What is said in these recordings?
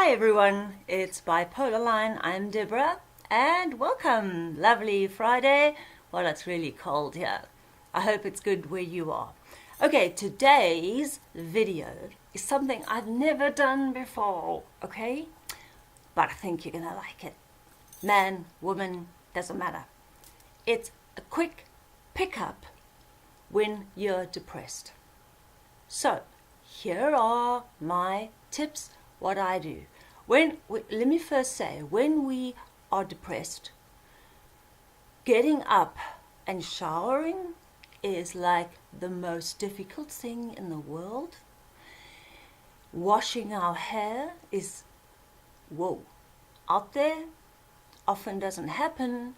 Hi everyone, it's BipolarLINE. I'm Deborah and welcome. Lovely Friday. Well, it's really cold here. I hope it's good where you are. Okay, today's video is something I've never done before, okay? But I think you're gonna like it. Man, woman, doesn't matter. It's a quick pickup when you're depressed. So, here are my tips. What I do. Let me first say, when we are depressed, getting up and showering is like the most difficult thing in the world. Washing our hair is, whoa, out there, often doesn't happen,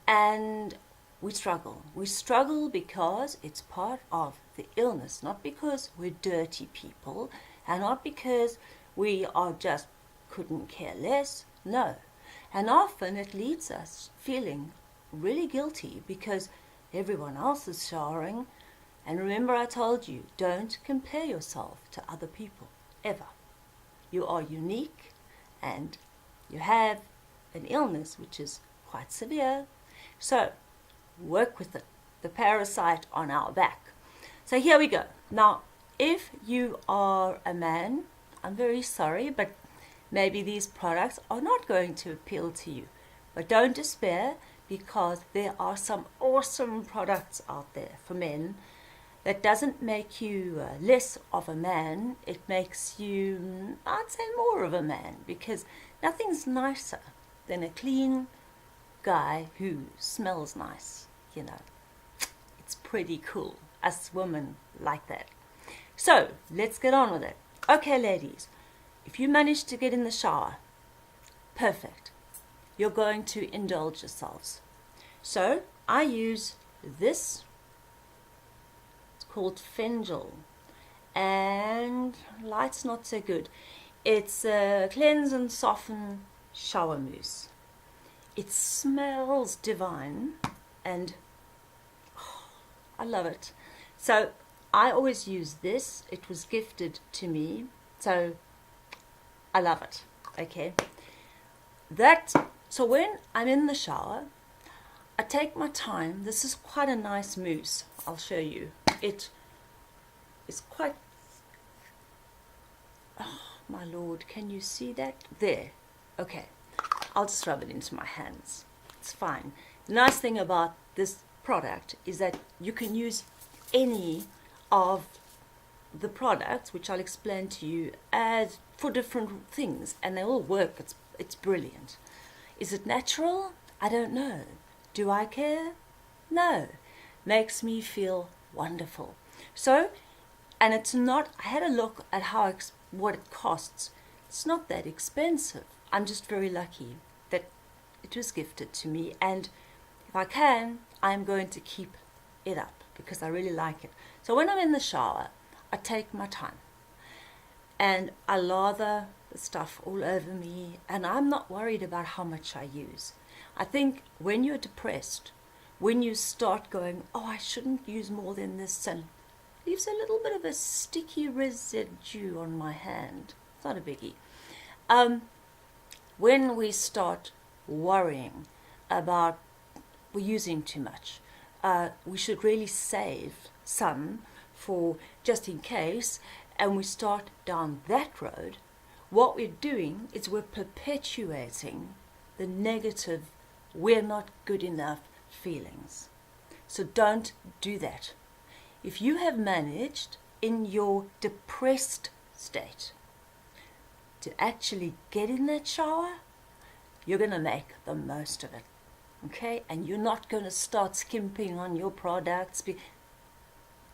and we struggle. We struggle because it's part of the illness, not because we're dirty people, and not because we are just couldn't care less. No. And often it leaves us feeling really guilty because everyone else is showering. And remember, I told you, don't compare yourself to other people, ever. You are unique and you have an illness which is quite severe. So work with it, the parasite on our back. So here we go. Now, if you are a man, I'm very sorry, but maybe these products are not going to appeal to you. But don't despair, because there are some awesome products out there for men. That doesn't make you less of a man. It makes you, I'd say, more of a man, because nothing's nicer than a clean guy who smells nice, you know. It's pretty cool. Us women like that. So let's get on with it. Okay, ladies, if you manage to get in the shower, perfect. You're going to indulge yourselves. So I use this. It's called Fengel, and light's not so good. It's a cleanse and soften shower mousse. It smells divine, and I love it. So I always use this. It was gifted to me, so I love it. Okay. So when I'm in the shower, I take my time. This is quite a nice mousse. I'll show you. It is quite, oh my Lord, can you see that? There. Okay. I'll just rub it into my hands. It's fine. The nice thing about this product is that you can use any of the products, which I'll explain to you, as for different things, and they all work. It's brilliant. Is it natural? I don't know. Do I care? No. Makes me feel wonderful. So, and it's not, I had a look at what it costs. It's not that expensive. I'm just very lucky that it was gifted to me, and if I can, I'm going to keep it up because I really like it. So when I'm in the shower, I take my time and I lather the stuff all over me, and I'm not worried about how much I use. I think when you're depressed, when you start going, oh, I shouldn't use more than this, and it leaves a little bit of a sticky residue on my hand. It's not a biggie. When we start worrying about we're using too much, we should really save some for just in case, and we start down that road. What we're doing is we're perpetuating the negative, we're not good enough feelings. So don't do that. If you have managed in your depressed state to actually get in that shower, you're going to make the most of it. Okay? And you're not going to start skimping on your products.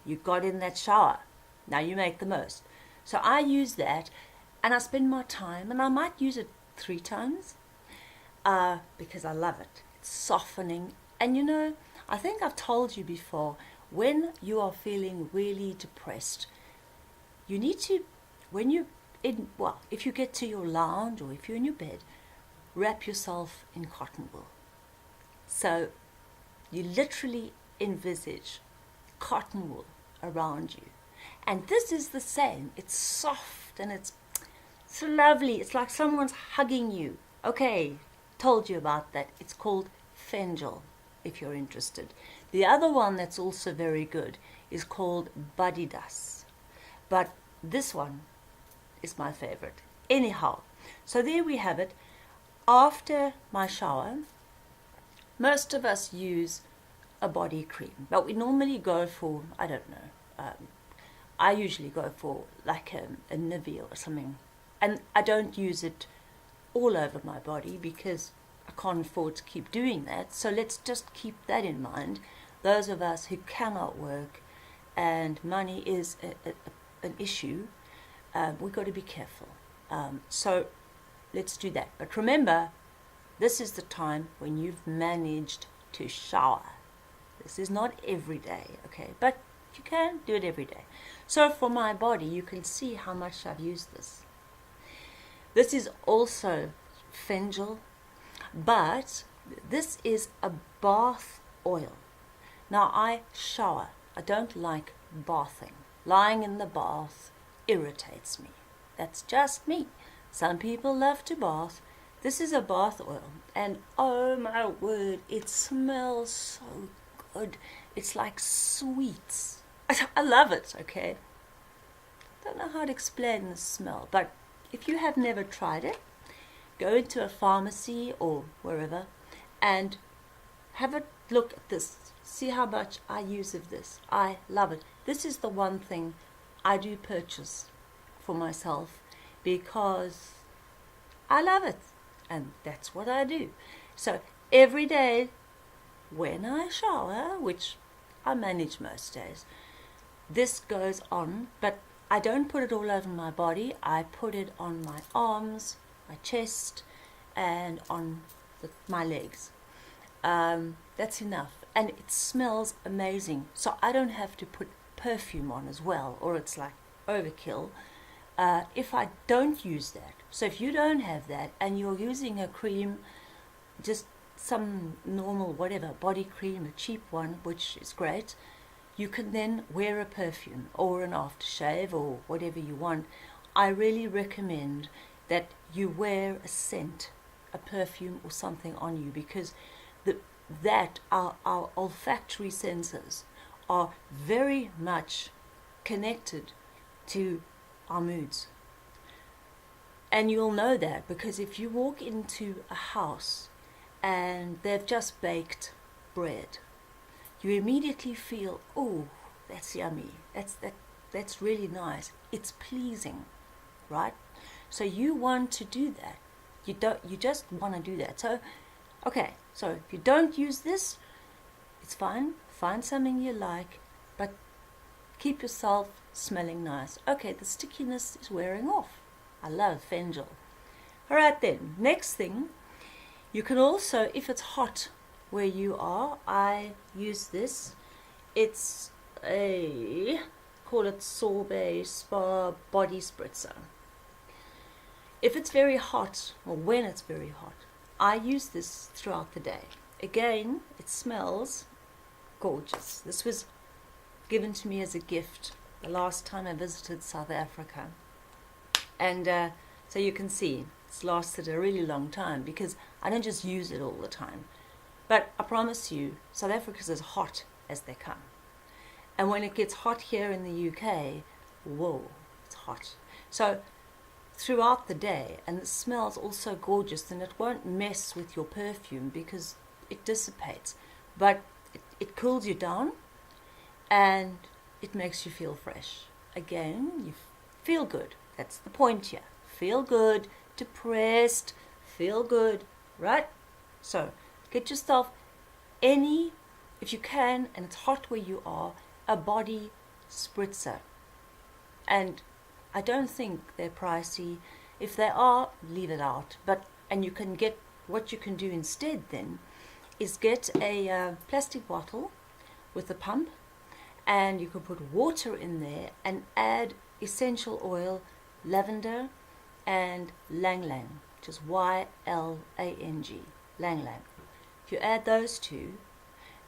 You got in that shower. Now you make the most. So I use that, and I spend my time, and I might use it 3 times because I love it. It's softening. And you know, I think I've told you before, when you are feeling really depressed, you need to, if you get to your lounge or if you're in your bed, wrap yourself in cotton wool. So you literally envisage cotton wool around you. And this is the same. It's soft and it's It's lovely. It's like someone's hugging you. Okay, told you about that. It's called Fengel, if you're interested. The other one that's also very good is called Badidas. But this one is my favorite. Anyhow, so there we have it. After my shower, most of us use a body cream, but we normally go for, I don't know, I usually go for like a Nivea or something. And I don't use it all over my body because I can't afford to keep doing that. So let's just keep that in mind. Those of us who cannot work and money is an issue, we've got to be careful. So let's do that. But remember, this is the time when you've managed to shower. This is not every day, okay? But you can do it every day. So for my body, you can see how much I've used this. This is also Fengel, but this is a bath oil. Now I shower. I don't like bathing. Lying in the bath irritates me. That's just me. Some people love to bath. This is a bath oil, and oh my word, it smells so good. It's like sweets. I love it, okay? Don't know how to explain the smell, but if you have never tried it, go into a pharmacy or wherever and have a look at this. See how much I use of this. I love it. This is the one thing I do purchase for myself because I love it. And that's what I do. So every day when I shower, which I manage most days, this goes on, but I don't put it all over my body. I put it on my arms, my chest, and on my legs. That's enough. And it smells amazing. So I don't have to put perfume on as well, or it's like overkill. If I don't use that, so if you don't have that and you're using a cream, just some normal whatever body cream, a cheap one, which is great, you can then wear a perfume or an aftershave or whatever you want. I really recommend that you wear a scent, a perfume or something on you, because our olfactory senses are very much connected to our moods. And you'll know that because if you walk into a house and they've just baked bread, you immediately feel, oh, that's yummy, that's really nice, it's pleasing, right? So you want to do that. You just want to do that. So okay, so if you don't use this, it's fine. Find something you like, but keep yourself smelling nice. Okay, the stickiness is wearing off. I love Fengel. All right then, next thing, you can also, if it's hot where you are, I use this. It's call it Sorbet Spa Body Spritzer. If it's very hot, or when it's very hot, I use this throughout the day. Again, it smells gorgeous. This was given to me as a gift the last time I visited South Africa. And so you can see it's lasted a really long time because I don't just use it all the time. But I promise you, South Africa's as hot as they come. And when it gets hot here in the UK, whoa, it's hot. So throughout the day, and the smell's also gorgeous, and it won't mess with your perfume because it dissipates. But it cools you down and it makes you feel fresh. Again, you feel good. That's the point here. Feel good, depressed, feel good, right? So get yourself if you can, and it's hot where you are, a body spritzer. And I don't think they're pricey. If they are, leave it out. And you can get, what you can do instead then is get a plastic bottle with a pump, and you can put water in there and add essential oil, lavender and Lang Lang, which is Y-L-A-N-G, Lang Lang. If you add those two,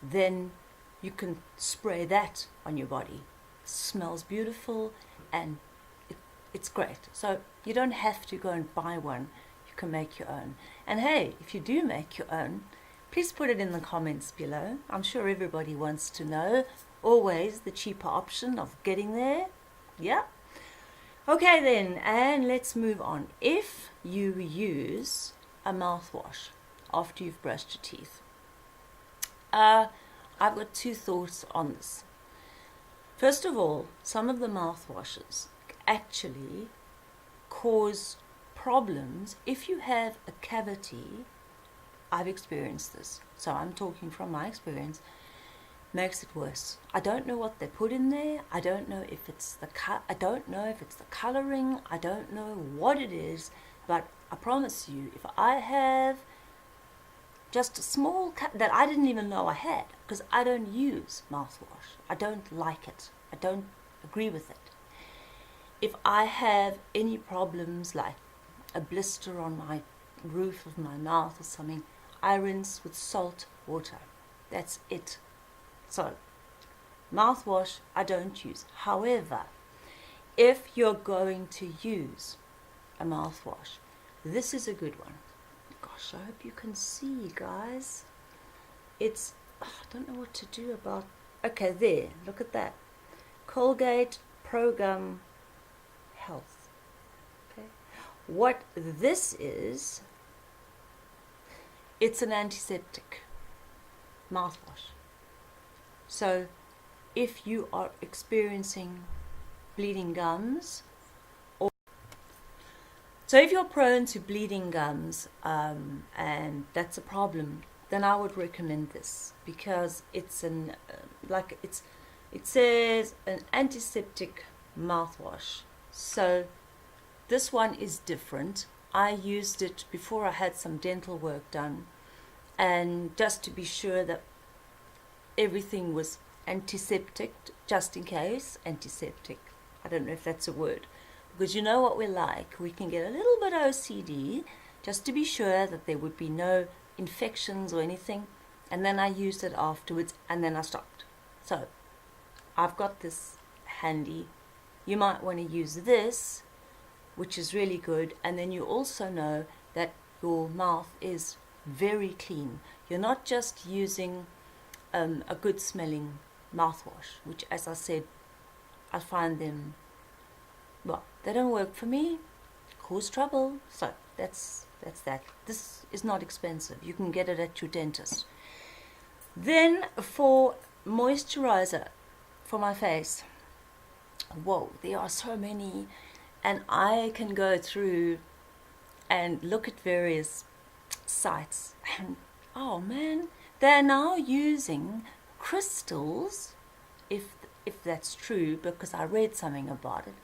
then you can spray that on your body. It smells beautiful and it's great. So You don't have to go and buy one. You can make your own. And hey, if you do make your own, please put it in the comments below. I'm sure everybody wants to know. Always the cheaper option of getting there. Yeah. Okay then, and let's move on. If you use a mouthwash after you've brushed your teeth, I've got two thoughts on this. First of all, some of the mouthwashes actually cause problems if you have a cavity. I've experienced this, so I'm talking from my experience. Makes it worse. I don't know what they put in there. I don't know if it's the coloring. I don't know what it is, but I promise you, if I have just a small that I didn't even know I had, because I don't use mouthwash. I don't like it. I don't agree with it. If I have any problems like a blister on my roof of my mouth or something, I rinse with salt water. That's it. So, mouthwash I don't use. However, if you're going to use a mouthwash, this is a good one. Gosh, I hope you can see, guys. It's, I don't know what to do about, okay, there, look at that. Colgate Pro Gum Health. Okay. What this is, it's an antiseptic mouthwash. So if you are experiencing bleeding gums, so if you're prone to bleeding gums and that's a problem, then I would recommend this, because it's an it says an antiseptic mouthwash. So this one is different. I used it before I had some dental work done, and just to be sure that everything was antiseptic, just in case. Antiseptic, I don't know if that's a word, because you know what we're like, we can get a little bit OCD, just to be sure that there would be no infections or anything. And then I used it afterwards, and then I stopped. So I've got this handy. You might want to use this, which is really good, and then you also know that your mouth is very clean. You're not just using a good smelling mouthwash, which, as I said, I find them, well, they don't work for me, cause trouble. So that's that. This is not expensive. You can get it at your dentist. Then for moisturizer for my face, whoa, there are so many, and I can go through and look at various sites, and oh man, they're now using crystals, if that's true, because I read something about it.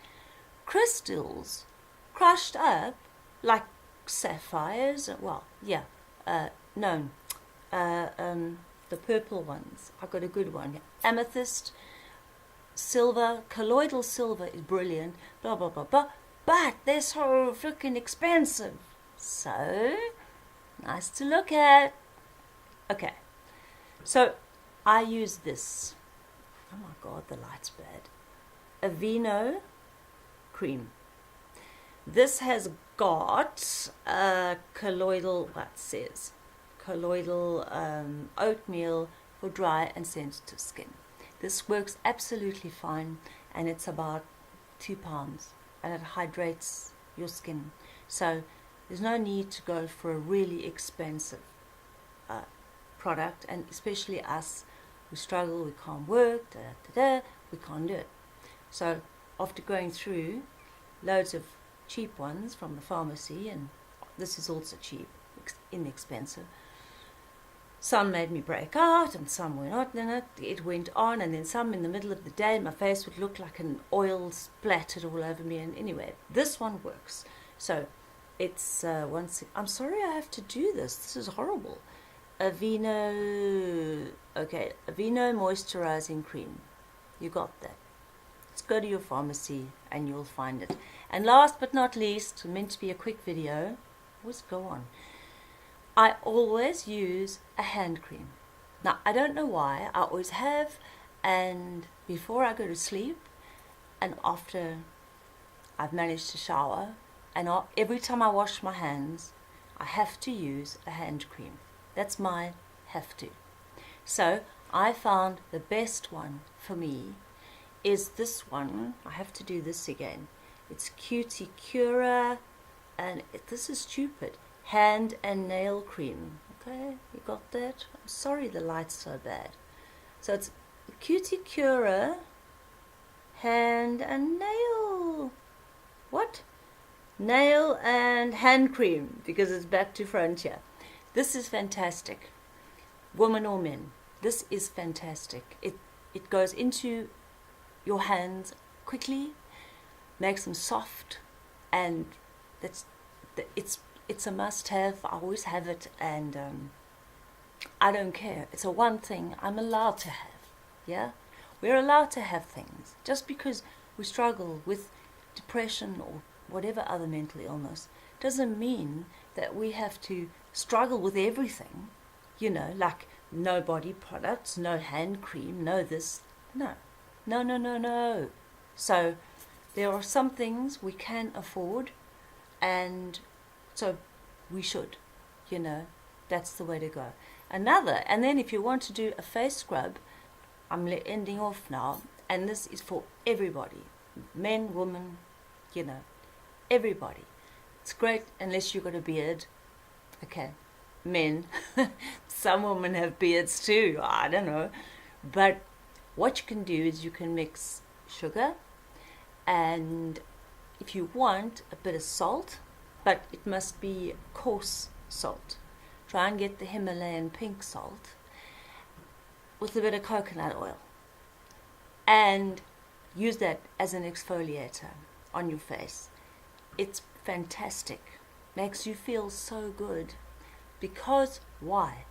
Crystals crushed up like sapphires. Well, yeah, no, the purple ones. I got a good one. Amethyst, silver, colloidal silver is brilliant. Blah blah blah blah. But they're so freaking expensive. So nice to look at. Okay. So I use this. Oh my god, the light's bad. Aveeno cream. This has got colloidal, what it says, colloidal oatmeal for dry and sensitive skin. This works absolutely fine, and it's about £2, and it hydrates your skin. So there's no need to go for a really expensive product, and especially us who struggle, we can't work, we can't do it. So after going through loads of cheap ones from the pharmacy, and this is also cheap, inexpensive, some made me break out and some were not in it. It went on, and then some in the middle of the day my face would look like an oil splattered all over me. And anyway, this one works. So it's I'm sorry I have to do this. This is horrible. Aveeno moisturizing cream. You got that. Let's go to your pharmacy and you'll find it. And last but not least, meant to be a quick video, let's go on. I always use a hand cream. Now, I don't know why, I always have, and before I go to sleep and after I've managed to shower, And every time I wash my hands, I have to use a hand cream. That's my have to. So I found the best one for me is this one. I have to do this again. It's Cutie Cura, and this is stupid. Hand and nail cream. Okay, you got that? I'm sorry the light's so bad. So it's Cutie Cura, hand and nail. What? Nail and hand cream, because it's back to frontier. This is fantastic. Women or men, this is fantastic. It goes into your hands quickly, makes them soft, and it's a must-have. I always have it, and I don't care. It's a one thing I'm allowed to have. Yeah, we're allowed to have things. Just because we struggle with depression or whatever other mental illness doesn't mean that we have to struggle with everything. You know, like no body products, no hand cream, no this. No. So there are some things we can afford, and so we should, you know, that's the way to go. And then if you want to do a face scrub, I'm ending off now, and this is for everybody, men, women, you know, everybody. It's great unless you've got a beard. Okay, men. Some women have beards too, I don't know. But what you can do is you can mix sugar, and if you want, a bit of salt, but it must be coarse salt. Try and get the Himalayan pink salt with a bit of coconut oil, and use that as an exfoliator on your face. It's fantastic. Makes you feel so good. Because why?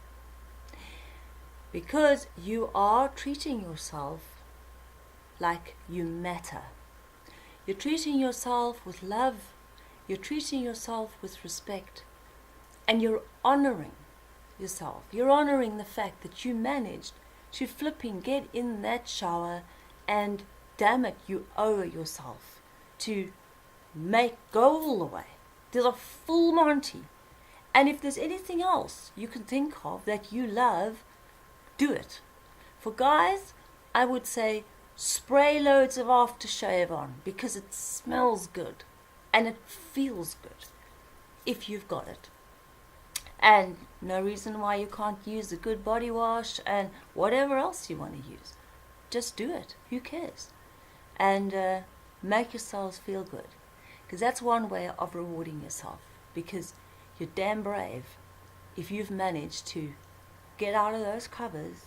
Because you are treating yourself like you matter. You're treating yourself with love. You're treating yourself with respect. And you're honoring yourself. You're honoring the fact that you managed to flipping get in that shower, and damn it, you owe yourself to go all the way. There's a full Monty. And if there's anything else you can think of that you love, do it. For guys, I would say spray loads of aftershave on, because it smells good and it feels good if you've got it. And no reason why you can't use a good body wash and whatever else you want to use. Just do it. Who cares? And make yourselves feel good. Because that's one way of rewarding yourself. Because you're damn brave if you've managed to get out of those covers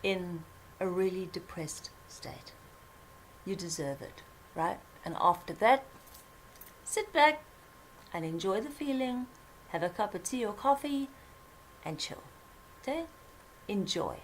in a really depressed state. You deserve it, right? And after that, sit back and enjoy the feeling, have a cup of tea or coffee, and chill. Okay? Enjoy.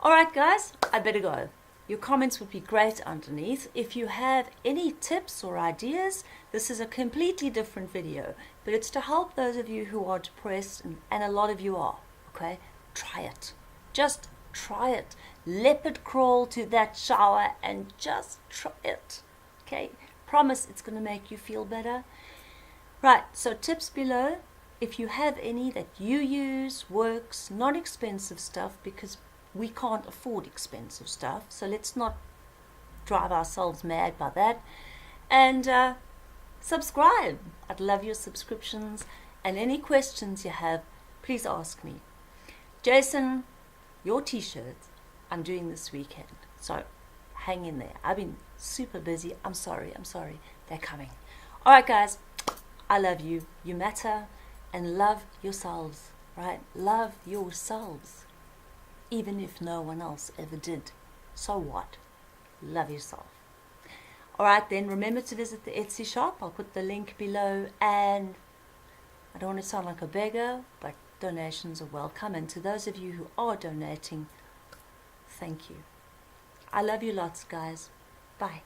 Alright guys, I better go. Your comments would be great underneath. If you have any tips or ideas, this is a completely different video, but it's to help those of you who are depressed, and a lot of you are, okay? Try it. Just try it. Leopard crawl to that shower and just try it, okay? Promise it's going to make you feel better. Right, so tips below. If you have any that you use, works, not expensive stuff, because we can't afford expensive stuff, so let's not drive ourselves mad by that. And subscribe. I'd love your subscriptions, and any questions you have, please ask me. Jason, your t-shirts I'm doing this weekend, so hang in there. I've been super busy. I'm sorry. They're coming. Alright guys, I love you. You matter, and love yourselves, right? Love yourselves. Even if no one else ever did. So what? Love yourself. Alright then, remember to visit the Etsy shop. I'll put the link below, and I don't want to sound like a beggar, but donations are welcome. And to those of you who are donating, thank you. I love you lots, guys. Bye.